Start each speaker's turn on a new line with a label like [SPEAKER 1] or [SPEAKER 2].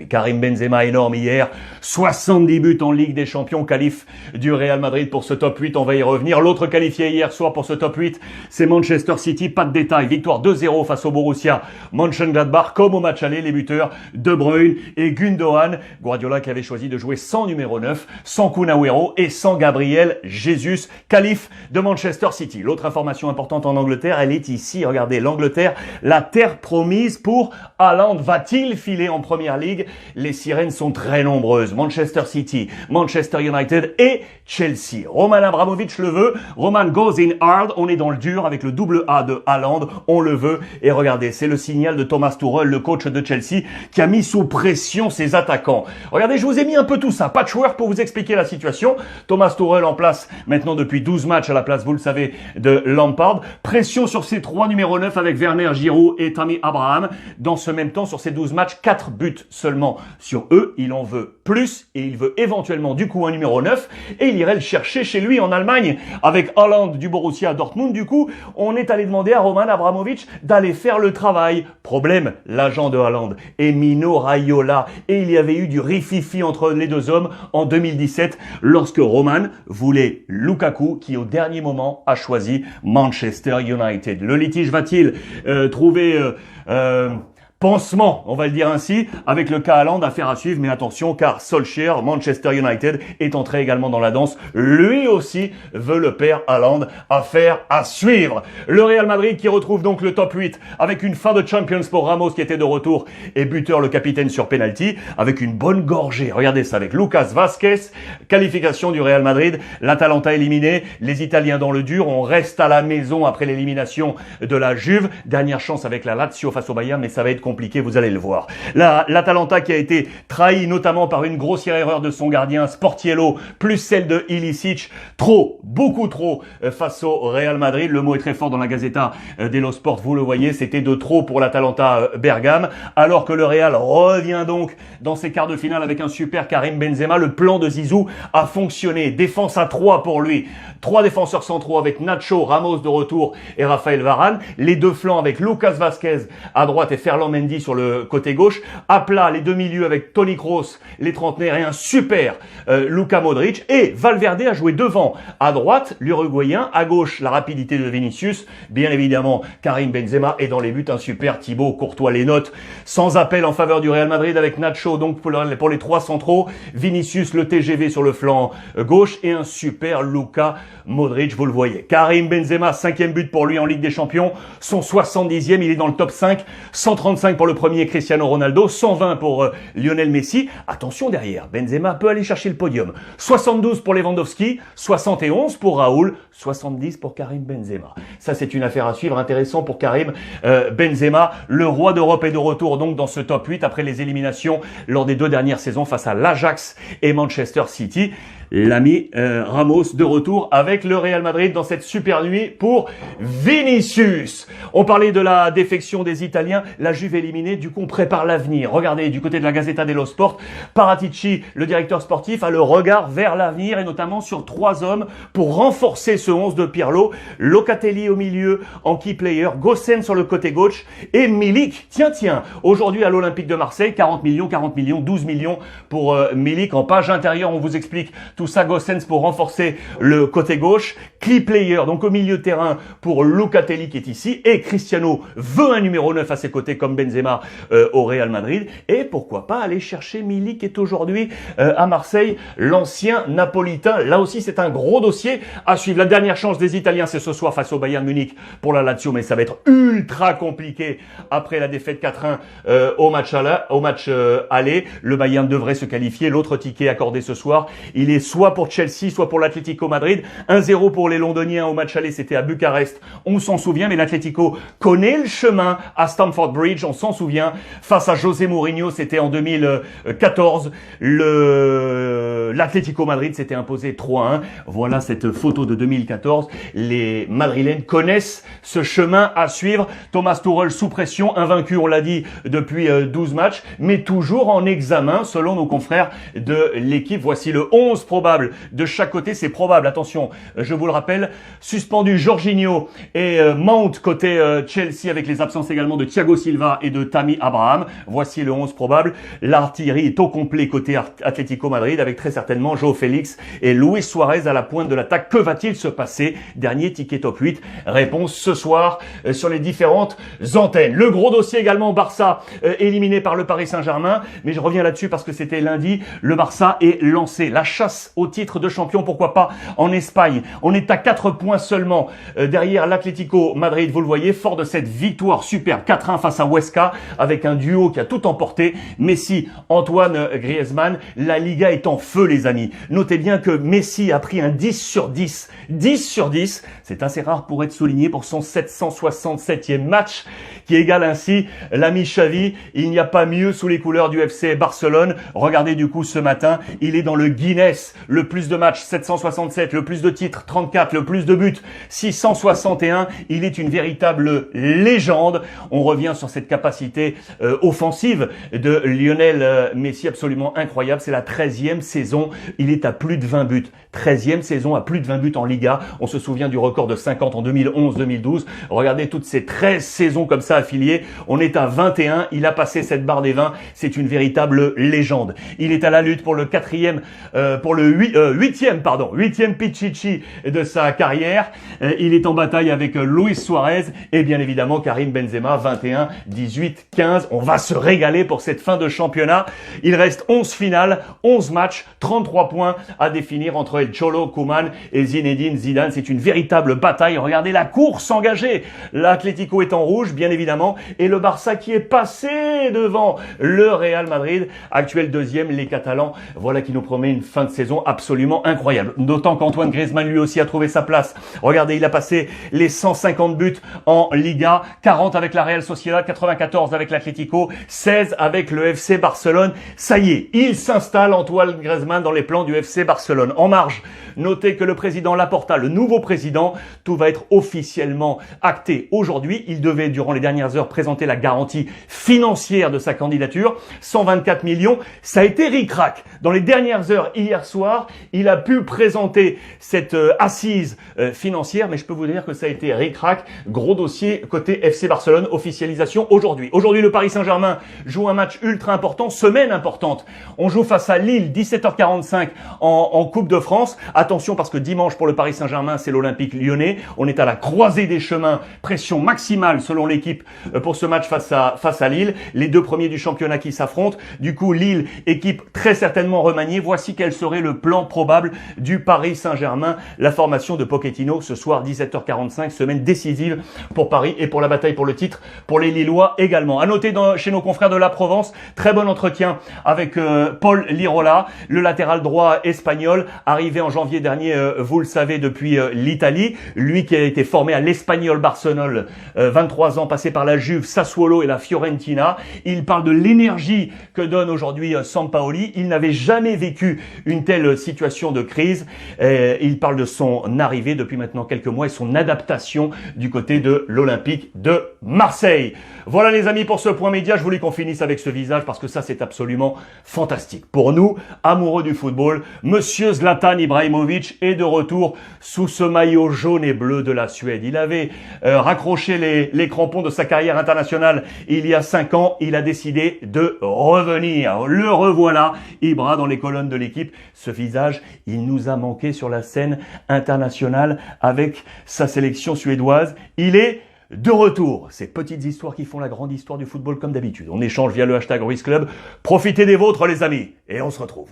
[SPEAKER 1] lui. Karim Benzema énorme hier, 70 buts en Ligue des Champions, qualif du Real Madrid pour ce top 8, on va y revenir. L'autre qualifié hier soir pour ce top 8, c'est Manchester City, pas de détails, victoire 2-0 face au Borussia Mönchengladbach, comme au match aller, les buteurs De Bruyne et Gundogan. Guardiola qui avait choisi de jouer sans numéro 9, sans Kun Agüero et sans Gabriel Jesus, qualif de Manchester City. L'autre information importante en Angleterre, elle est ici, regardez, l'Angleterre, la terre promise pour Haaland. Va-t-il filer en Première Ligue? Les sirènes sont très nombreuses. Manchester City, Manchester United et Chelsea. Roman Abramovich le veut. Roman goes in hard. On est dans le dur avec le double A de Haaland. On le veut. Et regardez, c'est le signal de Thomas Tuchel, le coach de Chelsea, qui a mis sous pression ses attaquants. Regardez, je vous ai mis un peu tout ça. Patchwork pour vous expliquer la situation. Thomas Tuchel en place maintenant depuis 12 matchs à la place, vous le savez, de Lampard. Pression sur ses 3 numéros 9 avec Werner, Giroud et Tammy Abraham. Dans ce même temps, sur ces 12 matchs, 4 buts seulement sur eux. Il en veut plus et il veut éventuellement du coup un numéro 9 et il irait le chercher chez lui en Allemagne avec Haaland du Borussia Dortmund. Du coup, on est allé demander à Roman Abramovich d'aller faire le travail. Problème, l'agent de Haaland est Mino Raiola et il y avait eu du rififi entre les deux hommes en 2017 lorsque Roman voulait Lukaku qui au dernier moment a choisi Manchester United. Le litige va-t-il trouver pansement, on va le dire ainsi, avec le cas Haaland, affaire à suivre, mais attention, car Solskjaer, Manchester United, est entré également dans la danse. Lui aussi veut le père Haaland, affaire à suivre. Le Real Madrid qui retrouve donc le top 8, avec une fin de Champions pour Ramos qui était de retour, et buteur le capitaine sur penalty, avec une bonne gorgée. Regardez ça, avec Lucas Vazquez, qualification du Real Madrid, l'Atalanta éliminé, les Italiens dans le dur, on reste à la maison après l'élimination de la Juve. Dernière chance avec la Lazio face au Bayern, mais ça va être compliqué, vous allez le voir. L'Atalanta qui a été trahi notamment par une grossière erreur de son gardien Sportiello, plus celle de Ilicic, beaucoup trop face au Real Madrid. Le mot est très fort dans la Gazzetta dello Sport, vous le voyez, c'était de trop pour l'Atalanta Bergame, alors que le Real revient donc dans ses quarts de finale avec un super Karim Benzema. Le plan de Zizou a fonctionné, défense à 3 pour lui, 3 défenseurs centraux avec Nacho, Ramos de retour et Raphaël Varane, les deux flancs avec Lucas Vazquez à droite et Ferland Mendy sur le côté gauche, à plat les deux milieux avec Toni Kroos, les trentenaires et un super Luka Modric, et Valverde a joué devant, à droite l'Uruguayen, à gauche la rapidité de Vinicius, bien évidemment Karim Benzema, et dans les buts un super Thibaut Courtois. Les notes sans appel en faveur du Real Madrid avec Nacho donc pour les 3 centraux, Vinicius le TGV sur le flanc gauche et un super Luka Modric, vous le voyez. Karim Benzema, 5e but pour lui en Ligue des Champions, son 70e, il est dans le top 5, 135 pour le premier Cristiano Ronaldo, 120 pour Lionel Messi. Attention derrière, Benzema peut aller chercher le podium. 72 pour Lewandowski, 71 pour Raoul, 70 pour Karim Benzema. Ça c'est une affaire à suivre, intéressant pour Karim Benzema. Le roi d'Europe est de retour donc dans ce top 8 après les éliminations lors des 2 dernières saisons face à l'Ajax et Manchester City. L'ami Ramos de retour avec le Real Madrid dans cette super nuit pour Vinicius. On parlait de la défection des Italiens, la Juve éliminée, du coup on prépare l'avenir. Regardez, du côté de la Gazzetta dello Sport, Paratici, le directeur sportif, a le regard vers l'avenir et notamment sur 3 hommes pour renforcer ce 11 de Pirlo. Locatelli au milieu en key player, Gosens sur le côté gauche et Milik. Tiens, aujourd'hui à l'Olympique de Marseille, 40 millions, 12 millions pour Milik. En page intérieure, on vous explique tout ça, Gosens pour renforcer le côté gauche, key player donc au milieu de terrain pour Locatelli qui est ici, et Cristiano veut un numéro 9 à ses côtés comme Benzema au Real Madrid, et pourquoi pas aller chercher Milik qui est aujourd'hui à Marseille, l'ancien napolitain. Là aussi c'est un gros dossier à suivre. La dernière chance des Italiens c'est ce soir face au Bayern Munich pour la Lazio, mais ça va être ultra compliqué après la défaite 4-1 au match aller. Le Bayern devrait se qualifier, l'autre ticket accordé ce soir, il est soit pour Chelsea, soit pour l'Atlético Madrid. 1-0 pour les Londoniens au match aller, c'était à Bucarest, on s'en souvient, mais l'Atlético connaît le chemin à Stamford Bridge, on s'en souvient. Face à José Mourinho, c'était en 2014. l'Atlético Madrid s'était imposé 3-1. Voilà cette photo de 2014. Les Madrilènes connaissent ce chemin à suivre. Thomas Tuchel sous pression, invaincu, on l'a dit, depuis 12 matchs, mais toujours en examen selon nos confrères de l'équipe. Voici le 11 probable de chaque côté. C'est probable, attention, je vous le rappelle, suspendu Jorginho et Mount côté Chelsea avec les absences également de Thiago Silva et de Tammy Abraham. Voici le 11 probable. L'artillerie est au complet côté Atlético Madrid avec très certainement João Félix et Luis Suarez à la pointe de l'attaque. Que va-t-il se passer? Dernier ticket top 8. Réponse ce soir sur les différentes antennes. Le gros dossier également, Barça éliminé par le Paris Saint-Germain. Mais je reviens là-dessus parce que c'était lundi. Le Barça est lancé. La chasse au titre de champion, pourquoi pas en Espagne. On est à 4 points seulement derrière l'Atlético Madrid. Vous le voyez, fort de cette victoire super 4-1 face à Huesca avec un duo qui a tout emporté. Messi, Antoine Griezmann. La Liga est en feu, les amis. Notez bien que Messi a pris un 10 sur 10. 10 sur 10. C'est assez rare pour être souligné pour son 767e match qui égale ainsi l'ami Xavi. Il n'y a pas mieux sous les couleurs du FC Barcelone. Regardez du coup ce matin, il est dans le Guinness. Le plus de matchs, 767. Le plus de titres, 34. Le plus de buts, 661. Il est une véritable légende. On revient sur cette capacité offensive de Lionel Messi, absolument incroyable. C'est la 13e saison. Il est à plus de 20 buts. 13e saison à plus de 20 buts en Liga. On se souvient du record de 50 en 2011-2012. Regardez toutes ces 13 saisons comme ça affiliées. On est à 21. Il a passé cette barre des 20. C'est une véritable légende. Il est à la lutte pour le huitième Pichichi de sa carrière. Il est en bataille avec Luis Suarez et bien évidemment Karim Benzema, 21, 18, 15. On va se régaler pour cette fin de championnat. Il reste 11 finales, 11 matchs, 33 points à définir entre El Cholo, Koeman et Zinedine Zidane. C'est une véritable bataille. Regardez la course engagée. L'Atlético est en rouge, bien évidemment, et le Barça qui est passé devant le Real Madrid, actuel deuxième, les Catalans. Voilà qui nous promet une fin de saison absolument incroyable. D'autant qu'Antoine Griezmann lui aussi a trouvé sa place. Regardez, il a passé les 150 buts en Liga, 40 avec la Real Sociedad, 94 avec l'Atlético, 16 avec le FC Barcelone. Ça y est, il s'installe, Antoine Griezmann, dans les plans du FC Barcelone. En marge, notez que le président Laporta, le nouveau président, tout va être officiellement acté aujourd'hui. Il devait, durant les dernières heures, présenter la garantie financière de sa candidature. 124 millions. Ça a été ric-rac. Dans les dernières heures, hier soir, il a pu présenter cette assise financière, mais je peux vous dire que ça a été ric-rac. Gros dossier côté FC Barcelone, officialisation aujourd'hui. Aujourd'hui, le Paris Saint-Germain joue un match ultra important, semaine importante. On joue face à Lille, 17h45 en Coupe de France. Attention parce que dimanche pour le Paris Saint-Germain, c'est l'Olympique Lyonnais. On est à la croisée des chemins, pression maximale selon l'équipe pour ce match face à Lille. Les deux premiers du championnat qui s'affrontent. Du coup, Lille, équipe très certainement remaniée. Voici quel serait le plan probable du Paris Saint-Germain. La formation de Pochettino ce soir, 17h45, semaine décisive pour Paris et pour la bataille pour le titre, pour les Lillois également. À noter chez nos confrères de la Provence, très bon entretien avec Paul Lirola, le latéral droit espagnol, arrivé en janvier dernier, vous le savez, depuis l'Italie. Lui qui a été formé à l'Espagnol Barcelone, 23 ans, passé par la Juve, Sassuolo et la Fiorentina. Il parle de l'énergie que donne aujourd'hui Sampaoli. Il n'avait jamais vécu une telle situation de crise. Il parle de son arrivée depuis maintenant quelques mois et son adaptation du côté de l'Olympique de Marseille. Voilà les amis pour ce point média. Je voulais qu'on finisse avec ce visage parce que ça c'est absolument fantastique. Pour nous, amoureux du football, Monsieur Zlatan Ibrahimovic est de retour sous ce maillot jaune et bleu de la Suède. Il avait raccroché les crampons de sa carrière internationale il y a 5 ans. Il a décidé de revenir. Le revoilà, Ibra dans les colonnes de l'équipe. Ce visage, il nous a manqué sur la scène internationale avec sa sélection suédoise. Il est de retour. Ces petites histoires qui font la grande histoire du football comme d'habitude. On échange via le hashtag RuizClub. Profitez des vôtres les amis et on se retrouve.